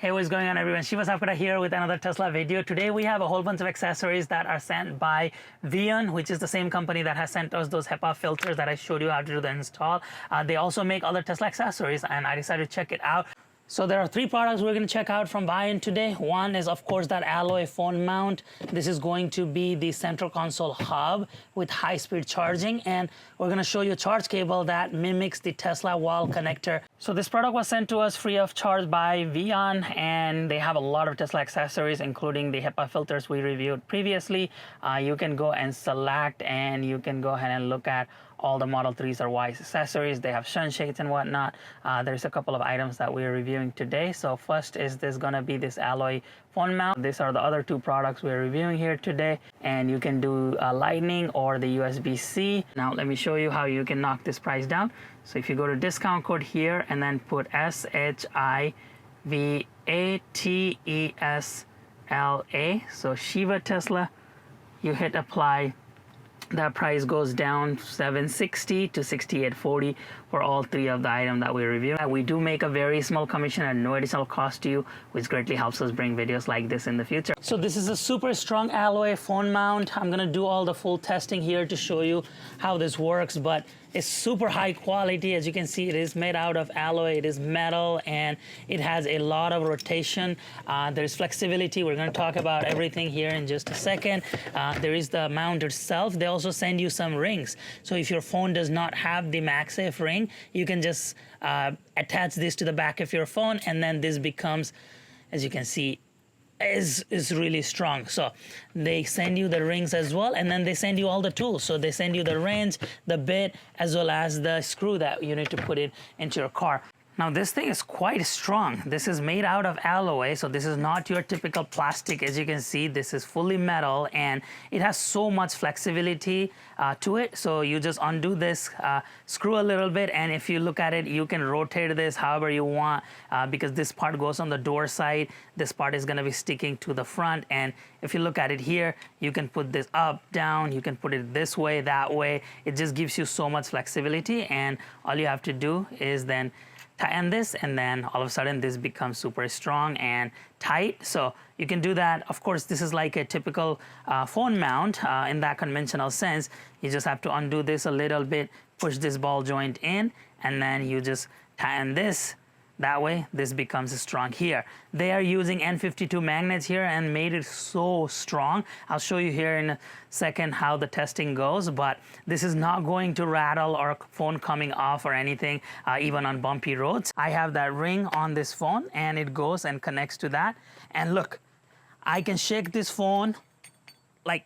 Hey, what's going on everyone? Shiva Sapkota here with another Tesla video. Today we have a whole bunch of accessories that are sent by Vion, which is the same company that has sent us those HEPA filters that I showed you how to do the install. They also make other Tesla accessories and I decided to check it out. So there are three products we're going to check out from Vion today. One is of course that alloy phone mount. This is going to be the central console hub with high-speed charging, and we're going to show you a charge cable that mimics the Tesla wall connector. So this product was sent to us free of charge by Vion, and they have a lot of Tesla accessories including the HEPA filters we reviewed previously. You can go and select and you can go ahead and look at all the Model 3s or Ys accessories. They have sunshades and whatnot. There's a couple of items that we're reviewing today. So first is this gonna be this alloy phone mount. These are the other two products we're reviewing here today, and you can do Lightning or the USB-C. Now let me show you how you can knock this price down. So if you go to discount code here and then put SHIVATESLA, so Shiva Tesla, you hit apply. That price goes down $760 to $68.40 for all three of the items that we review. We do make a very small commission at no additional cost to you, which greatly helps us bring videos like this in the future. So this is a super strong alloy phone mount. I'm gonna do all the full testing here to show you how this works, but it's super high quality. As you can see, it is made out of alloy, it is metal, and it has a lot of rotation. There's flexibility. We're gonna talk about everything here in just a second. There is the mount itself. They also send you some rings. So if your phone does not have the MagSafe ring, you can just attach this to the back of your phone, and then this becomes, as you can see, is really strong. So they send you the rings as well, and then they send you all the tools. So they send you the wrench, the bit, as well as the screw that you need to put it into your car. Now this thing is quite strong. This is made out of alloy, so this is not your typical plastic. As you can see, this is fully metal, and it has so much flexibility to it. So you just undo this, screw a little bit, and if you look at it, you can rotate this however you want, because this part goes on the door side. This part is gonna be sticking to the front, and if you look at it here, you can put this up, down, you can put it this way, that way. It just gives you so much flexibility, and all you have to do is then tighten this, and then all of a sudden this becomes super strong and tight. So you can do that. Of course, this is like a typical phone mount in that conventional sense. You just have to undo this a little bit, push this ball joint in, and then you just tighten this. That way this becomes strong here. They are using N52 magnets here and made it so strong. I'll show you here in a second how the testing goes, but this is not going to rattle or phone coming off or anything, even on bumpy roads. I have that ring on this phone and it goes and connects to that. And look, I can shake this phone like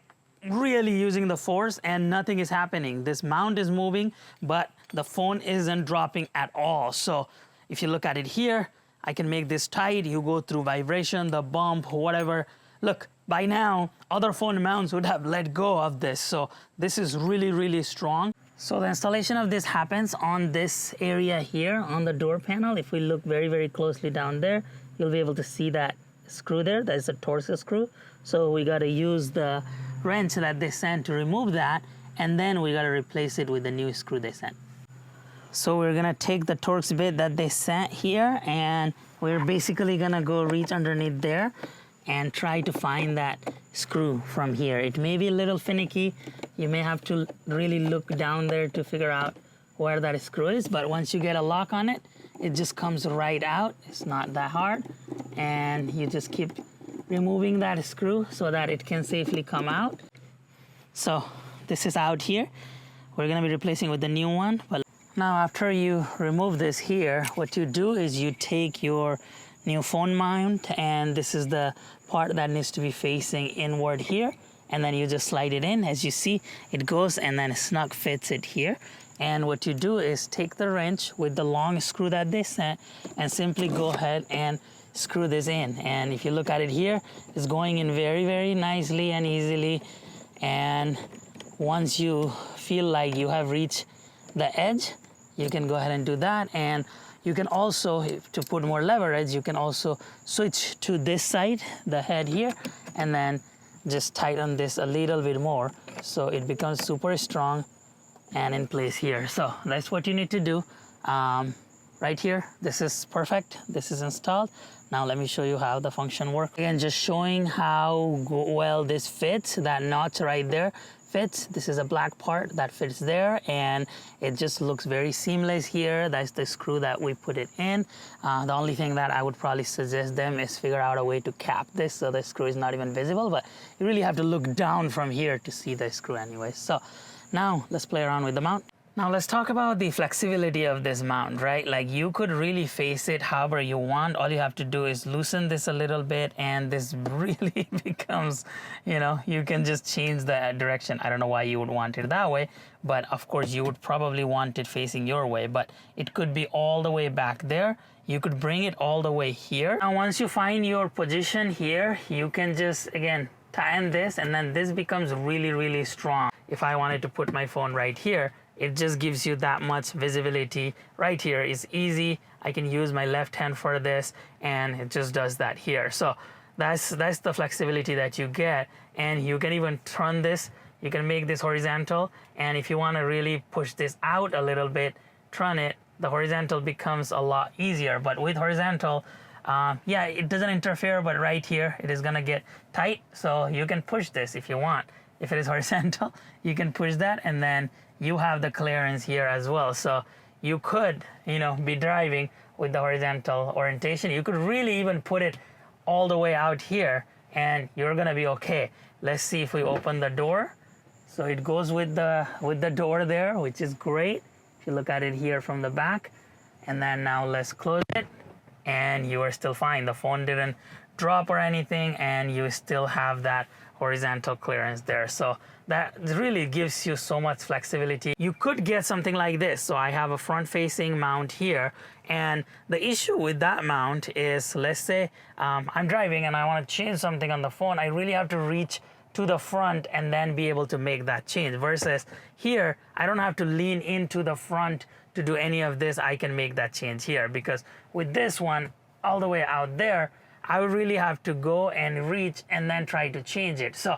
really using the force and nothing is happening. This mount is moving, but the phone isn't dropping at all. So if you look at it here, I can make this tight. You go through vibration, the bump, whatever. Look, by now, other phone mounts would have let go of this. So this is really, really strong. So the installation of this happens on this area here on the door panel. If we look very, very closely down there, you'll be able to see that screw there. That is a Torx screw. So we got to use the wrench that they sent to remove that, and then we got to replace it with the new screw they sent. So we're gonna take the Torx bit that they sent here, and we're basically gonna go reach underneath there and try to find that screw from here. It may be a little finicky. You may have to really look down there to figure out where that screw is, but once you get a lock on it, it just comes right out. It's not that hard, and you just keep removing that screw so that it can safely come out. So this is out here. We're gonna be replacing with the new one. But now after you remove this here, what you do is you take your new phone mount, and this is the part that needs to be facing inward here, and then you just slide it in. As you see, it goes and then snug fits it here. And what you do is take the wrench with the long screw that they sent and simply go ahead and screw this in. And if you look at it here, it's going in very, very nicely and easily. And once you feel like you have reached the edge, you can go ahead and do that. And you can also, to put more leverage, you can also switch to this side, the head here, and then just tighten this a little bit more so it becomes super strong and in place here. So that's what you need to do. right here. This is perfect. This is installed. Now let me show you how the function works. Again, just showing how well this fits. That notch right there fits. This is a black part that fits there, and it just looks very seamless here. That's the screw that we put it in. The only thing that I would probably suggest them is figure out a way to cap this so the screw is not even visible, but you really have to look down from here to see the screw anyway. So now let's play around with the mount. Now let's talk about the flexibility of this mount, right? Like, you could really face it however you want. All you have to do is loosen this a little bit, and this really becomes, you know, you can just change the direction. I don't know why you would want it that way, but of course you would probably want it facing your way, but it could be all the way back there. You could bring it all the way here. Now once you find your position here, you can just, again, tighten this, and then this becomes really, really strong. If I wanted to put my phone right here, it just gives you that much visibility right here. It's easy. I can use my left hand for this, and it just does that here. So that's the flexibility that you get, and you can even turn this. You can make this horizontal, and if you want to really push this out a little bit, turn it. The horizontal becomes a lot easier. But with horizontal, yeah, it doesn't interfere, but right here it is gonna get tight. So you can push this if you want. If it is horizontal, you can push that, and then you have the clearance here as well. So you could, you know, be driving with the horizontal orientation. You could really even put it all the way out here, and you're gonna be okay. Let's see if we open the door. So it goes with the door there, which is great. If you look at it here from the back, and then now let's close it, and you are still fine. The phone didn't drop or anything, and you still have that horizontal clearance there. So that really gives you so much flexibility. You could get something like this. So I have a front facing mount here, and the issue with that mount is, let's say I'm driving and I want to change something on the phone. I really have to reach to the front and then be able to make that change, versus here I don't have to lean into the front to do any of this. I can make that change here, because with this one all the way out there, I would really have to go and reach and then try to change it. So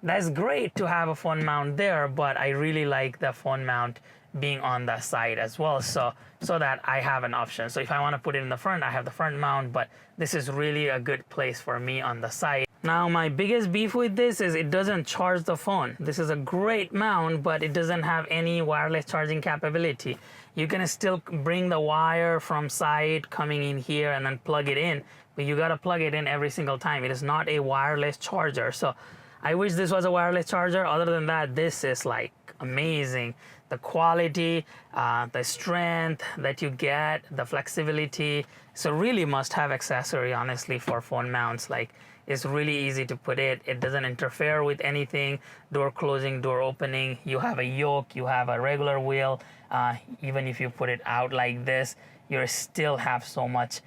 that's great to have a phone mount there, but I really like the phone mount being on the side as well, so that I have an option. So if I want to put it in the front, I have the front mount, but this is really a good place for me on the side. Now my biggest beef with this is it doesn't charge the phone. This is a great mount, but it doesn't have any wireless charging capability. You can still bring the wire from side coming in here and then plug it in, but you got to plug it in every single time. It is not a wireless charger. So I wish this was a wireless charger. Other than that, this is like amazing. The quality, the strength that you get, the flexibility. So really must have accessory, honestly, for phone mounts. Like, it's really easy to put it. It doesn't interfere with anything. Door closing, door opening. You have a yoke, you have a regular wheel. Even if you put it out like this, you still have so much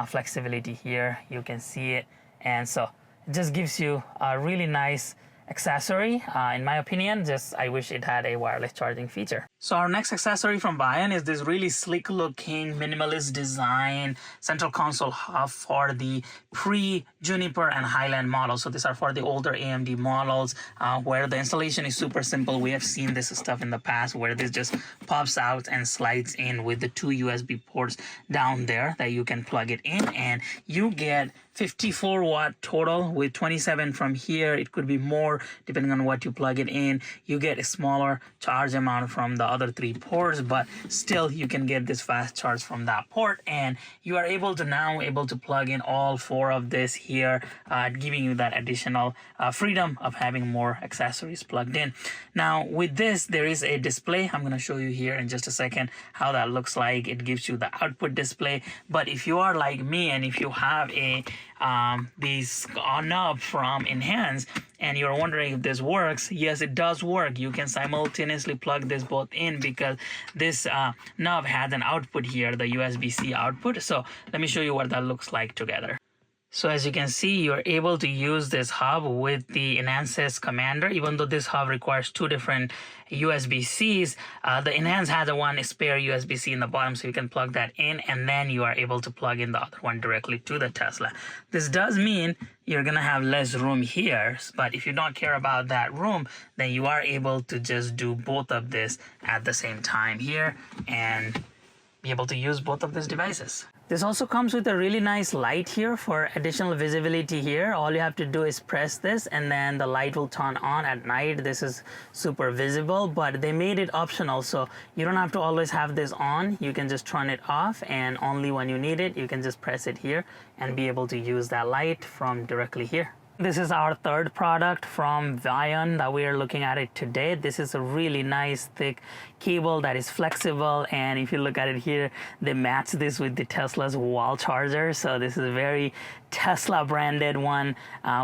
flexibility here. You can see it. And so it just gives you a really nice accessory. In my opinion, just I wish it had a wireless charging feature. So our next accessory from Bayan is this really sleek looking minimalist design central console hub for the pre-Juniper and Highland models. So these are for the older AMD models where the installation is super simple. We have seen this stuff in the past where this just pops out and slides in with the 2 USB ports down there that you can plug it in, and you get 54 watt total with 27 from here. It could be more depending on what you plug it in. You get a smaller charge amount from the other 3 ports, but still you can get this fast charge from that port, and you are able to plug in all 4 of this here, giving you that additional freedom of having more accessories plugged in. Now with this, there is a display. I'm going to show you here in just a second how that looks like. It gives you the output display, but if you are like me and if you have a these knob from Enhance and you're wondering if this works, yes, it does work. You can simultaneously plug this both in because this knob has an output here, the USB-C output. So let me show you what that looks like together. So as you can see, you're able to use this hub with the Enhance's commander. Even though this hub requires 2 different USB-Cs, the Enhance has one spare USB-C in the bottom, so you can plug that in, and then you are able to plug in the other one directly to the Tesla. This does mean you're gonna have less room here, but if you don't care about that room, then you are able to just do both of this at the same time here, and be able to use both of these devices. This also comes with a really nice light here for additional visibility here. All you have to do is press this and then the light will turn on at night. This is super visible, but they made it optional, so you don't have to always have this on. You can just turn it off, and only when you need it, you can just press it here and be able to use that light from directly here. This is our third product from Vion that we are looking at it today. This is a really nice thick cable that is flexible, and if you look at it here, they match this with the Tesla's wall charger. So this is a very Tesla branded one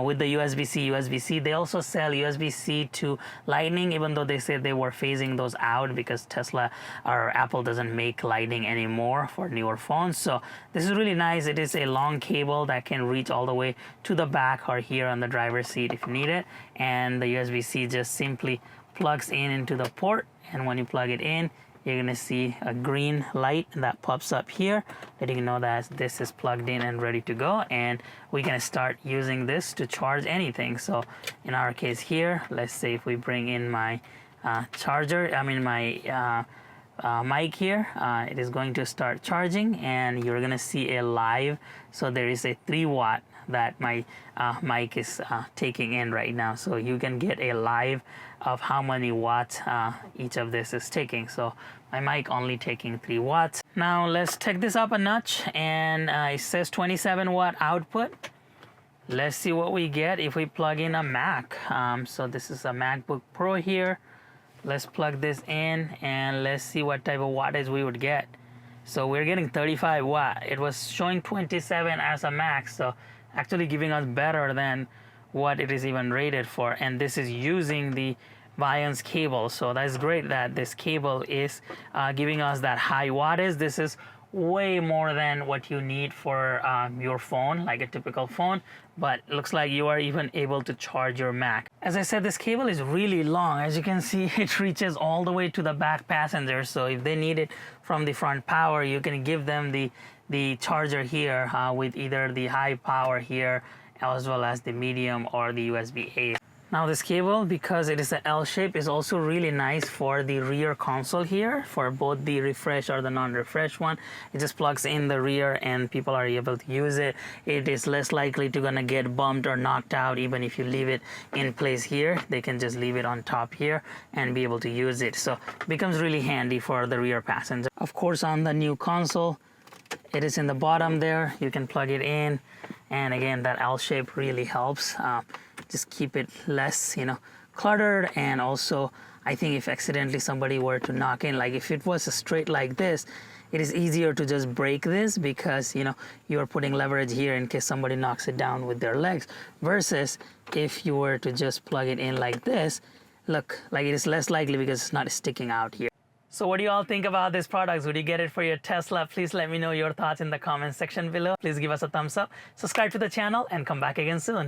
with the USB-C, USB-C. They also sell USB-C to Lightning, even though they said they were phasing those out because Tesla or Apple doesn't make Lightning anymore for newer phones. So this is really nice. It is a long cable that can reach all the way to the back or here on the driver's seat if you need it, and the USB-C just simply plugs in into the port, and when you plug it in, you're gonna see a green light that pops up here letting you know that this is plugged in and ready to go, and we're gonna start using this to charge anything. So in our case here, let's say if we bring in my mic here, it is going to start charging, and you're gonna see a live. So there is a 3 watt that my mic is taking in right now, so you can get a live of how many watts each of this is taking. So my mic only taking 3 watts. Now let's take this up a notch, and it says 27 watt output. Let's see what we get if we plug in a Mac. So this is a MacBook Pro here. Let's plug this in and let's see what type of wattage we would get. So we're getting 35 watt. It was showing 27 as a max, so actually giving us better than what it is even rated for. And this is using the Vion's cable, so that's great that this cable is giving us that high wattage. This is way more than what you need for your phone, like a typical phone, but it looks like you are even able to charge your Mac. As I said, this cable is really long. As you can see, it reaches all the way to the back passenger, so if they need it from the front power, you can give them the charger here with either the high power here as well as the medium or the USB-A. Now this cable, because it is an L shape, is also really nice for the rear console here, for both the refresh or the non-refresh one. It just plugs in the rear and people are able to use it. It is less likely to gonna get bumped or knocked out even if you leave it in place here. They can just leave it on top here and be able to use it. So it becomes really handy for the rear passenger. Of course, on the new console, it is in the bottom there. You can plug it in, and again, that L shape really helps. Just keep it less, cluttered. And also, I think if accidentally somebody were to knock in, like if it was straight like this, it is easier to just break this because you are putting leverage here in case somebody knocks it down with their legs, versus if you were to just plug it in like this, look, like it is less likely because it's not sticking out here. So what do you all think about these products? Would you get it for your Tesla? Please let me know your thoughts in the comment section below. Please give us a thumbs up, subscribe to the channel, and come back again soon.